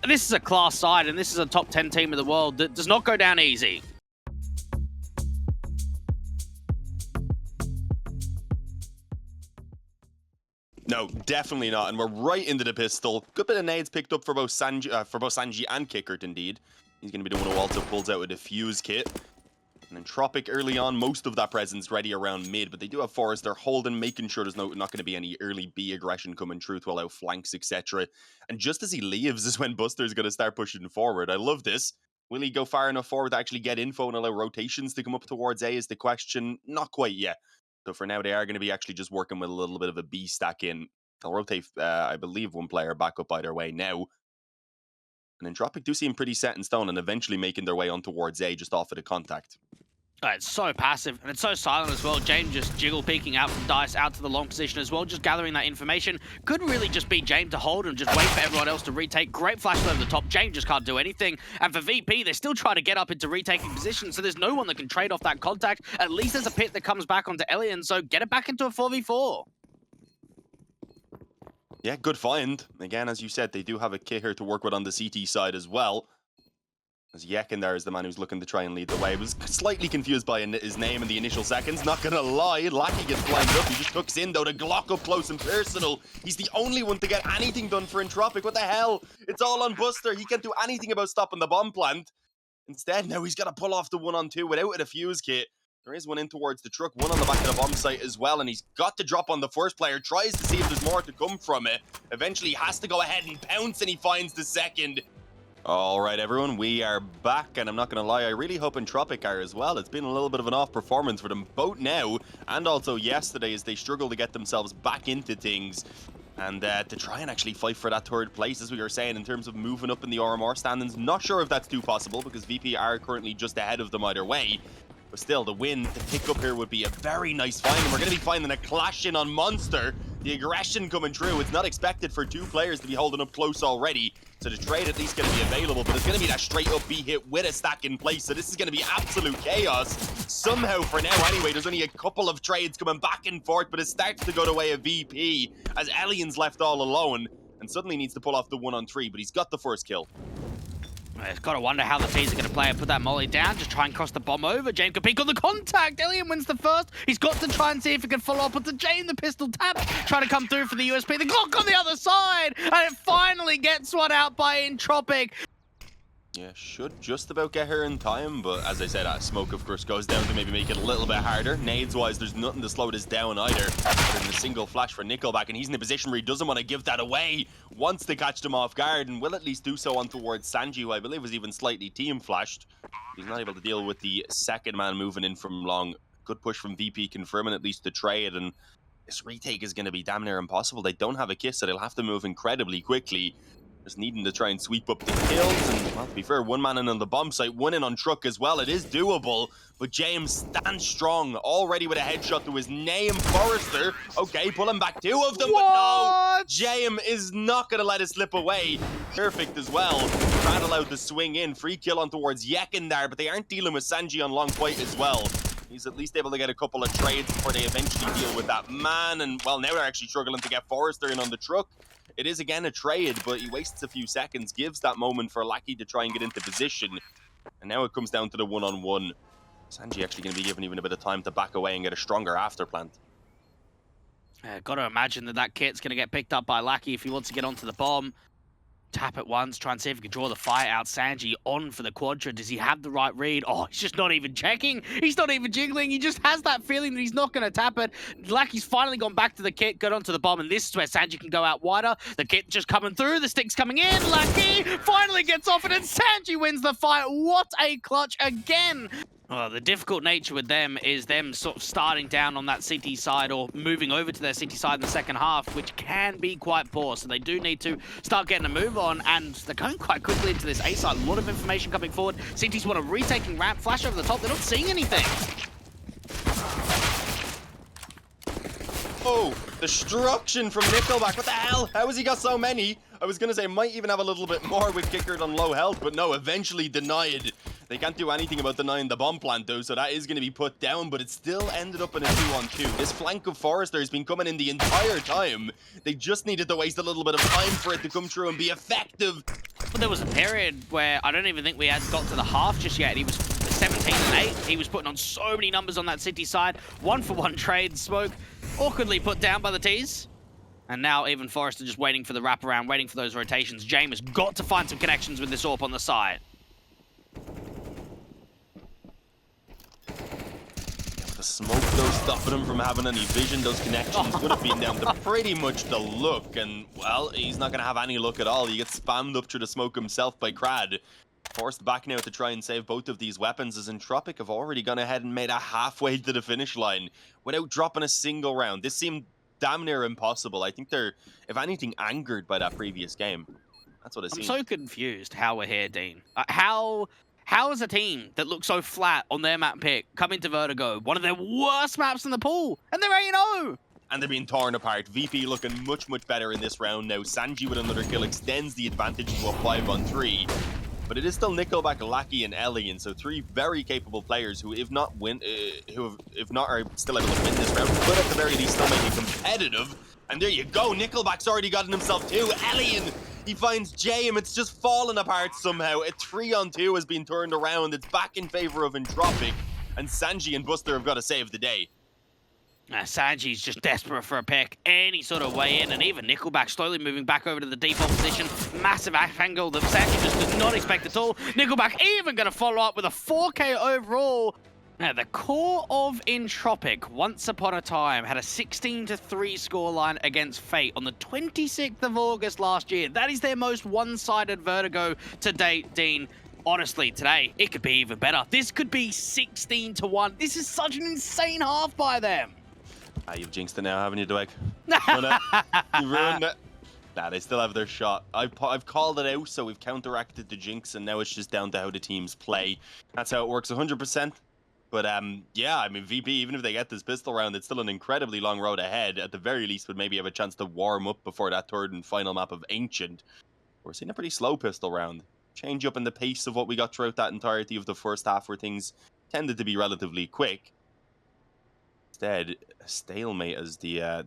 This is a class side, and this is a top 10 team in the world that does not go down easy. No, definitely not. And we're right into the pistol. Good bit of nades picked up for both Sanji and Kickert, indeed. He's going to be doing a Walter, pulls out a defuse kit. And Entropiq early on, most of that presence ready around mid, but they do have Forrester holding, making sure there's not going to be any early B aggression coming through to allow flanks, etc. And just as he leaves is when Buster's going to start pushing forward. I love this. Will he go far enough forward to actually get info and allow rotations to come up towards A is the question. Not quite yet. So for now, they are going to be actually just working with a little bit of a B stack in. They'll rotate, I believe, one player back up either way now. And Entropiq do seem pretty set in stone and eventually making their way on towards A just off of the contact. It's so passive, and it's so silent as well. James just jiggle peeking out from Dice out to the long position as well, just gathering that information. Could really just be James to hold and just wait for everyone else to retake. Great flash over the top. James just can't do anything. And for VP, they're still trying to get up into retaking position, so there's no one that can trade off that contact. At least there's a pit that comes back onto Elian, so get it back into a 4v4. Yeah, good find. Again, as you said, they do have a kit here to work with on the CT side as well. As Yekin there is the man who's looking to try and lead the way. I was slightly confused by his name in the initial seconds. Not gonna lie, Lackey gets blinded up. He just hooks in though to Glock up close and personal. He's the only one to get anything done for Entropiq. What the hell? It's all on Buster. He can't do anything about stopping the bomb plant. Instead, now he's got to pull off the 1-on-2 without a defuse kit. There is one in towards the truck, one on the back of the bomb site as well, and he's got to drop on the first player. Tries to see if there's more to come from it. Eventually, he has to go ahead and pounce, and he finds the second. All right, everyone, we are back, and I'm not going to lie, I really hope Entropiq are as well. It's been a little bit of an off performance for them both now, and also yesterday as they struggle to get themselves back into things. And to try and actually fight for that third place, as we were saying, in terms of moving up in the RMR standings. Not sure if that's too possible, because VP are currently just ahead of them either way. But still, the win, the pick up here would be a very nice find, and we're going to be finding a clash in on Monster. The aggression coming through. It's not expected for two players to be holding up close already. So the trade at least going to be available, but it's going to be that straight up B hit with a stack in place. So this is going to be absolute chaos. Somehow, for now anyway, there's only a couple of trades coming back and forth, but it starts to go the way of VP as Elian's left all alone and suddenly needs to pull off the 1-on-3, but he's got the first kill. I've got to wonder how the T's are going to play it. Put that molly down, just try and cross the bomb over. James can peek on the contact. Elian wins the first. He's got to try and see if he can follow up with the James. The pistol tap, trying to come through for the USP. The Glock on the other side, and it finally gets one out by Entropiq. Yeah, should just about get her in time, but as I said, smoke of course goes down to maybe make it a little bit harder. Nades-wise, there's nothing to slow this down either. There's a single flash for Nickelback, and he's in a position where he doesn't want to give that away. Wants to catch them off guard, and will at least do so on towards Sanji, who I believe was even slightly team flashed. He's not able to deal with the second man moving in from long. Good push from VP, confirming at least the trade, and this retake is going to be damn near impossible. They don't have a kiss, so they'll have to move incredibly quickly. Just needing to try and sweep up the kills, and well, to be fair, one man in on the bomb site, one in on truck as well. It is doable, but James stands strong, already with a headshot to his name, Forrester. Okay, pulling back two of them, but no! James is not going to let it slip away. Perfect as well. Not allowed to swing in. Free kill on towards Yekin there, but they aren't dealing with Sanji on long quite as well. He's at least able to get a couple of trades before they eventually deal with that man, and well, now they're actually struggling to get Forrester in on the truck. It is again a trade, but he wastes a few seconds, gives that moment for Lackey to try and get into position. And now it comes down to the 1-on-1. Sanji actually going to be given even a bit of time to back away and get a stronger afterplant. Got to imagine that kit's going to get picked up by Lackey if he wants to get onto the bomb. Tap it once, try and see if he can draw the fire out. Sanji on for the quadra. Does he have the right read? Oh, he's just not even checking. He's not even jiggling. He just has that feeling that he's not going to tap it. Lackey's finally gone back to the kit, got onto the bomb, and this is where Sanji can go out wider. The kit just coming through. The stick's coming in. Lackey finally gets off it, and Sanji wins the fight. What a clutch again. Well, the difficult nature with them is them sort of starting down on that CT side or moving over to their CT side in the second half, which can be quite poor. So they do need to start getting a move on, and they're going quite quickly into this A side. A lot of information coming forward. CT's want a retaking ramp, flash over the top. They're not seeing anything. Oh, destruction from Nickelback. What the hell? How has he got so many? I was going to say might even have a little bit more with Kickert on low health, but no, eventually denied. They can't do anything about denying the bomb plant though, so that is going to be put down, but it still ended up in a 2-on-2. This flank of Forrester has been coming in the entire time. They just needed to waste a little bit of time for it to come through and be effective. But there was a period where I don't even think we had got to the half just yet. He was 17 and 8. He was putting on so many numbers on that City side. 1-for-1 trade. Smoke awkwardly put down by the T's. And now even Forrester just waiting for the wraparound, waiting for those rotations. James has got to find some connections with this AWP on the side. The smoke though stopping him from having any vision. Those connections would have been down to pretty much the look. And, well, he's not going to have any luck at all. He gets spammed up through the smoke himself by Crad. Forced back now to try and save both of these weapons as Entropiq have already gone ahead and made it halfway to the finish line without dropping a single round. This seemed damn near impossible. I think they're, if anything, angered by that previous game. That's what it seems. I'm so confused how we're here, Dean. How is a team that looks so flat on their map pick come into Vertigo, one of their worst maps in the pool, and they're 8-0? And they're being torn apart. VP looking much, much better in this round now. Sanji with another kill extends the advantage to a 5-on-3. But it is still Nickelback, Lackey, and Elian, so three very capable players who, if not are still able to win this round, could at the very least still make it competitive. And there you go, Nickelback's already gotten himself two. Elian, he finds JM, it's just fallen apart somehow. A 3-on-2 has been turned around. It's back in favor of Entropiq, and Sanji and Buster have got to save the day. Sanji's just desperate for a pick, any sort of way in, and even Nickelback slowly moving back over to the default position. Massive angle that Sanji just did not expect at all. Nickelback even going to follow up with a 4K overall. Now, the core of Entropiq, once upon a time, had a 16-3 scoreline against Fate on the 26th of August last year. That is their most one-sided Vertigo to date, Dean. Honestly, today, it could be even better. This could be 16-1. This is such an insane half by them. You've jinxed it now, haven't you, Dwight? You ruined it. Nah, they still have their shot. I've called it out, so we've counteracted the jinx, and now it's just down to how the teams play. That's how it works 100%. But, yeah, I mean, VP, even if they get this pistol round, it's still an incredibly long road ahead. At the very least, would maybe have a chance to warm up before that third and final map of Ancient. We're seeing a pretty slow pistol round. Change up in the pace of what we got throughout that entirety of the first half, where things tended to be relatively quick. Instead, a stalemate as the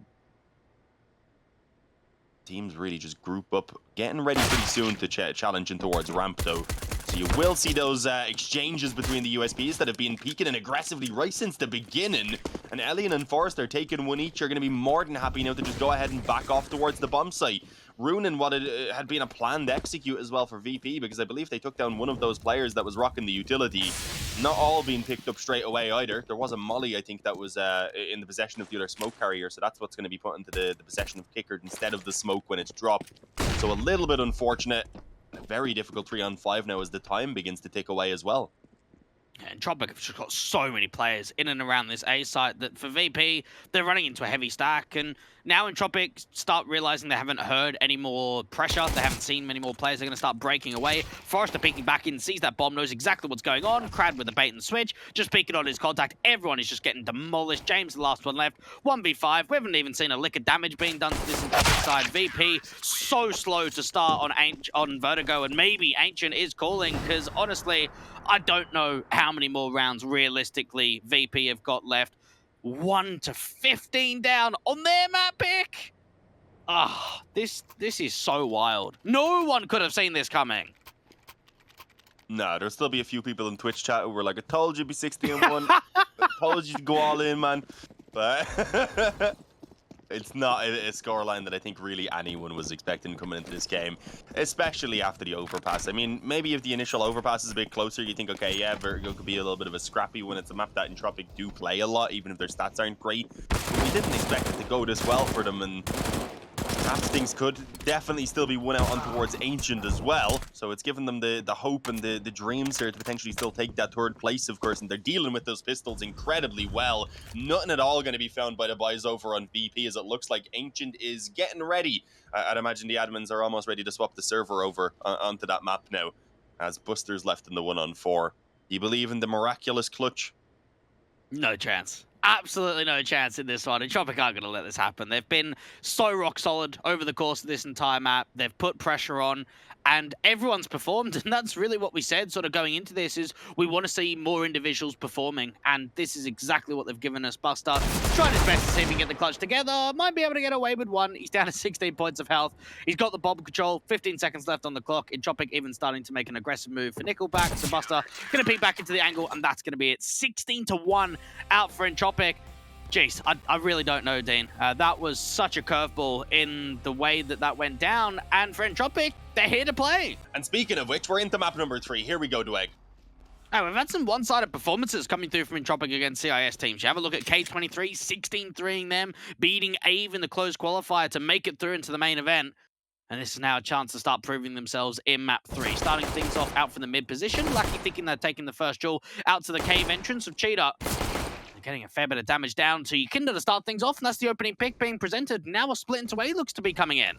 teams really just group up, getting ready pretty soon to challenging towards ramp though. So you will see those exchanges between the USPs that have been peaking and aggressively right since the beginning. And Elian and Forrester taking one each are going to be more than happy now to just go ahead and back off towards the bomb site. Ruining what it had been a planned execute as well for VP, because I believe they took down one of those players that was rocking the utility. Not all being picked up straight away either. There was a molly, I think, that was in the possession of the other smoke carrier, so that's what's going to be put into the possession of Kickard instead of the smoke when it's dropped. So a little bit unfortunate. A very difficult 3-on-5 now as the time begins to tick away as well. And Entropiq have just got so many players in and around this A site that for VP, they're running into a heavy stack. And now Entropiq start realizing they haven't heard any more pressure. They haven't seen many more players. They're going to start breaking away. Forrester peeking back in, sees that bomb, knows exactly what's going on. Crad with the bait and switch, just peeking on his contact. Everyone is just getting demolished. James, the last one left. 1v5. We haven't even seen a lick of damage being done to this Entropiq side. VP, so slow to start on Vertigo. And maybe Ancient is calling, because honestly, I don't know how many more rounds realistically VP have got left. 1-15 down on their map pick. Ah, this is so wild. No one could have seen this coming. Nah, there'll still be a few people in Twitch chat who were like, I told you it'd be 16-1. I told you to go all in, man. But it's not a scoreline that I think really anyone was expecting coming into this game, especially after the overpass. I mean, maybe if the initial overpass is a bit closer, you think, okay, yeah, Vertigo could be a little bit of a scrappy when it's a map that Entropiq do play a lot, even if their stats aren't great. But we didn't expect it to go this well for them, and perhaps things could definitely still be won out on towards Ancient as well. So it's given them the hope and the dreams here to potentially still take that third place, of course. And they're dealing with those pistols incredibly well. Nothing at all going to be found by the boys over on VP, as it looks like Ancient is getting ready. I'd imagine the admins are almost ready to swap the server over onto that map now, as Buster's left in the 1-on-4. Do you believe in the miraculous clutch? No chance. Absolutely no chance in this one. Entropiq aren't going to let this happen. They've been so rock solid over the course of this entire map. They've put pressure on, and everyone's performed, and that's really what we said sort of going into this, is we want to see more individuals performing, and this is exactly what they've given us. Buster trying his best to see if he can get the clutch together, might be able to get away with one. He's down to 16 points of health. He's got the bomb control, 15 seconds left on the clock. Entropiq even starting to make an aggressive move for Nickelback, so Buster going to peek back into the angle, and that's going to be it. 16-1 out for Entropiq. Jeez, I really don't know, Dean. That was such a curveball in the way that went down. And for Entropiq, they're here to play. And speaking of which, we're into map number 3. Here we go, Dweg. Oh, we've had some one-sided performances coming through from Entropiq against CIS teams. You have a look at K23, 16-3ing them, beating AVE in the closed qualifier to make it through into the main event. And this is now a chance to start proving themselves in map 3. Starting things off out from the mid position. Lucky thinking they're taking the first duel out to the cave entrance of Cheetah. Getting a fair bit of damage down to Yikinda to start things off, and that's the opening pick being presented. Now a split into A looks to be coming in.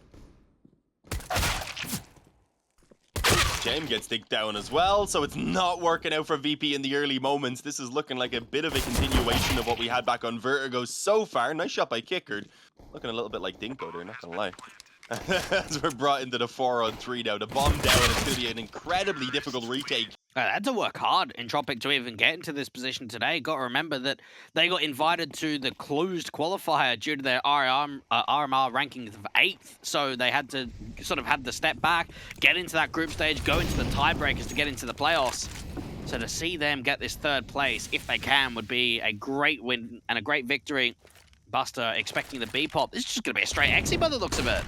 James gets digged down as well, so it's not working out for VP in the early moments. This is looking like a bit of a continuation of what we had back on Vertigo so far. Nice shot by Kickard. Looking a little bit like Dinko there, not gonna lie. As we're brought into the 4-on-3 now. The bomb down, it's going to be an incredibly difficult retake. They had to work hard, Entropiq, to even get into this position today. Got to remember that they got invited to the closed qualifier due to their RMR rankings of 8th. So they had to sort of have the step back, get into that group stage, go into the tiebreakers to get into the playoffs. So to see them get this 3rd place, if they can, would be a great win and a great victory. Buster expecting the B-pop. This is just going to be a straight exit by the looks of it.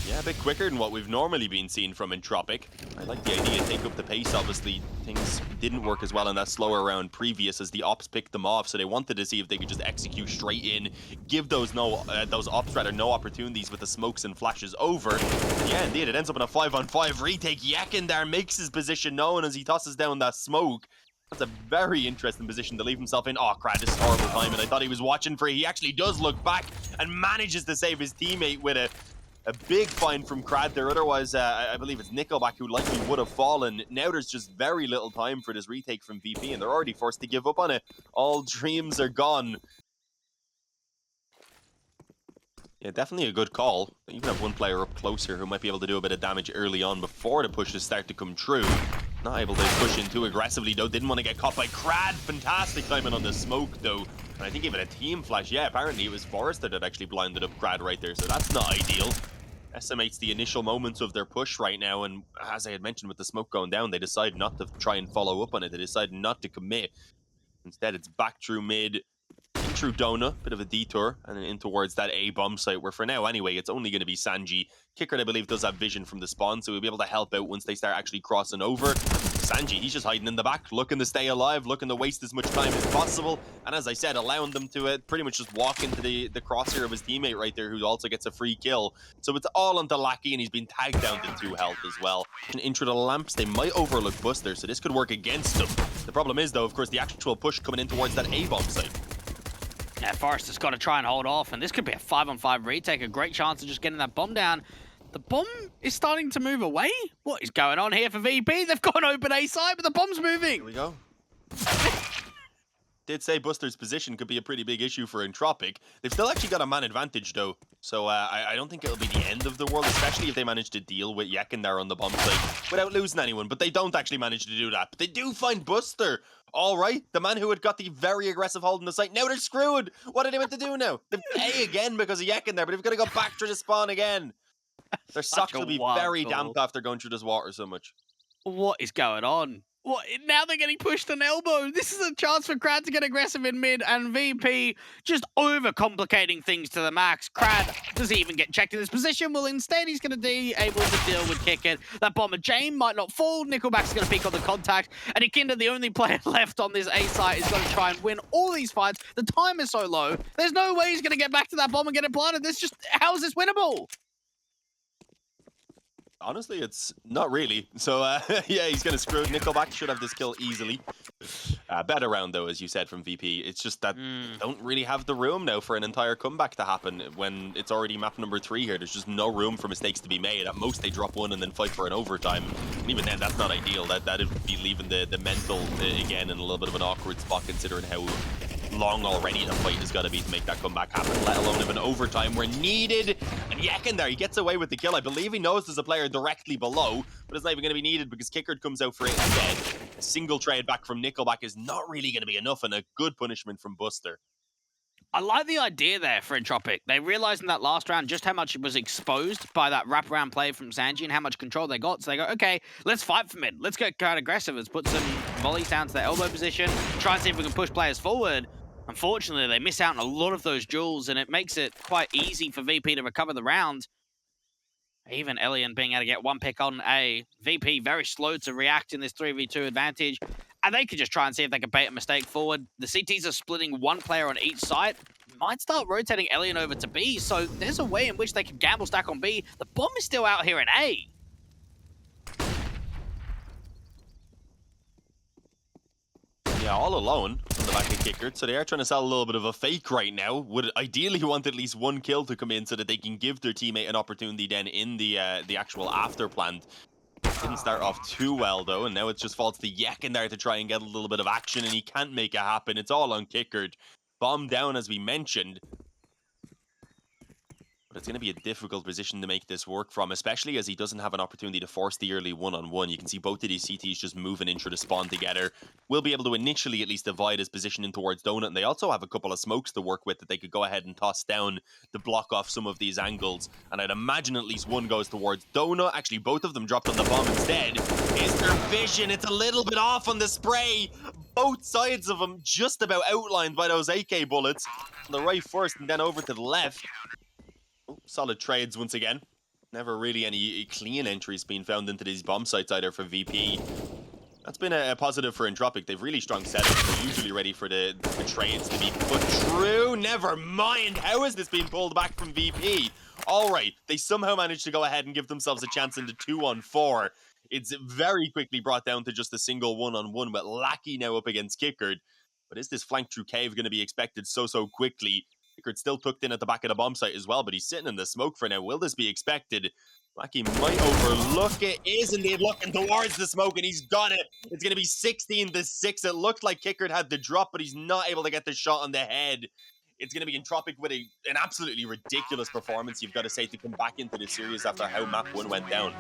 Yeah, a bit quicker than what we've normally been seeing from Entropiq. I like the idea to take up the pace. Obviously, things didn't work as well in that slower round previous as the ops picked them off, so they wanted to see if they could just execute straight in, give those ops rather no opportunities with the smokes and flashes over. Yeah, indeed, it ends up in a 5-on-5 retake. Yakindar makes his position known as he tosses down that smoke. That's a very interesting position to leave himself in. Oh, crap, this is horrible timing. I thought he was watching for it. He actually does look back and manages to save his teammate with a big find from Crad there. Otherwise, I believe it's Nickelback who likely would have fallen. Now there's just very little time for this retake from VP, and they're already forced to give up on it. All dreams are gone. Yeah, definitely a good call. You even have one player up closer who might be able to do a bit of damage early on before the pushes start to come true. Not able to push in too aggressively, though. Didn't want to get caught by Crad. Fantastic timing on the smoke, though. And I think even a team flash. Yeah, apparently it was Forrester that actually blinded up Crad right there, so that's not ideal. Estimates the initial moments of their push right now, and as I had mentioned with the smoke going down, they decide not to try and follow up on it. They decide not to commit. Instead, it's back through mid, in through Dona, bit of a detour, and then in towards that A bomb site, where for now anyway, it's only going to be Sanji. Kickard, I believe, does have vision from the spawn, so he'll be able to help out once they start actually crossing over. Sanji, he's just hiding in the back, looking to stay alive, looking to waste as much time as possible, and as I said, allowing them to pretty much just walk into the crosshair of his teammate right there, who also gets a free kill. So it's all onto Lackey, and he's been tagged down to 2 health as well. And intro the lamps, they might overlook Buster, so this could work against them. The problem is, though, of course, the actual push coming in towards that A bomb site. Yeah, Forrester's got to try and hold off, and this could be a 5-on-5 retake, a great chance of just getting that bomb down. The bomb is starting to move away? What is going on here for VP? They've got an open A side, but the bomb's moving. Here we go. Did say Buster's position could be a pretty big issue for Entropiq. They've still actually got a man advantage, though. So I don't think it'll be the end of the world, especially if they manage to deal with Yakindar on the bomb site without losing anyone. But they don't actually manage to do that. But they do find Buster. All right, the man who had got the very aggressive hold in the site. Now they're screwed. What are they meant to do now? They've A again because of Yakindar, but they've got to go back through the spawn again. Their socks will be very damp after going through this water so much. What is going on? What? Now they're getting pushed on elbow. This is a chance for Crad to get aggressive in mid, and VP just overcomplicating things to the max. Crad doesn't even get checked in this position. Well, instead, he's going to be able to deal with Kick It. That bomber Jane might not fall. Nickelback's going to peek on the contact, and Ikinda, the only player left on this A site, is going to try and win all these fights. The time is so low. There's no way he's going to get back to that bomb and get it planted. How is this winnable? Honestly, it's not really. So, yeah, he's going to screw it. Nickelback should have this kill easily. Better round, though, as you said, from VP. It's just that they don't really have the room now for an entire comeback to happen when it's already map number 3 here. There's just no room for mistakes to be made. At most, they drop one and then fight for an overtime. And even then, that's not ideal. That'd be leaving the mental, again, in a little bit of an awkward spot, considering how long already the fight has got to be to make that comeback happen, let alone if an overtime were needed. And Yekin there, he gets away with the kill. I believe he knows there's a player directly below, but it's not even going to be needed because Kickard comes out for it instead. A single trade back from Nickelback is not really going to be enough, and a good punishment from Buster. I like the idea there for Entropiq. They realized in that last round just how much it was exposed by that wraparound play from Sanji and how much control they got. So they go, okay, let's fight for mid. Let's get kind of aggressive. Let's put some volleys down to their elbow position, try and see if we can push players forward. Unfortunately, they miss out on a lot of those jewels, and it makes it quite easy for VP to recover the round. Even Elian being able to get one pick on A. VP very slow to react in this 3v2 advantage. And they could just try and see if they can bait a mistake forward. The CTs are splitting one player on each side. Might start rotating Elian over to B, so there's a way in which they can gamble stack on B. The bomb is still out here in A. Yeah, all alone on the back of Kickard, so they are trying to sell a little bit of a fake right now. Would ideally want at least one kill to come in so that they can give their teammate an opportunity then in the actual after plan. Didn't start off too well though, and now it just falls to Yekin there to try and get a little bit of action, and he can't make it happen. It's all on Kickard. Bomb down as we mentioned. But it's going to be a difficult position to make this work from, especially as he doesn't have an opportunity to force the early one-on-one. You can see both of these CTs just moving in through the spawn together. We'll be able to initially at least divide his position in towards Donut, and they also have a couple of smokes to work with that they could go ahead and toss down to block off some of these angles. And I'd imagine at least one goes towards Donut. Actually, both of them dropped on the bomb instead. Is their vision? It's a little bit off on the spray. Both sides of them just about outlined by those AK bullets. On the right first and then over to the left. Solid trades once again. Never really any clean entries being found into these bomb sites either for VP. That's been a positive for Entropiq. They've really strong setups. They're usually ready for the trades to be put through. Never mind. How is this being pulled back from VP? All right. They somehow managed to go ahead and give themselves a chance into 2-on-4. It's very quickly brought down to just a single 1-on-1 with Lackey now up against Kickard. But is this flank through Cave going to be expected so quickly? Kickard still tucked in at the back of the bomb site as well, but he's sitting in the smoke for now. Will this be expected? Lackey might overlook it. Is indeed looking towards the smoke, and he's got it. It's going to be 16-6. It looked like Kickard had the drop, but he's not able to get the shot on the head. It's going to be Entropiq with an absolutely ridiculous performance, you've got to say, to come back into the series after how map 1 went down.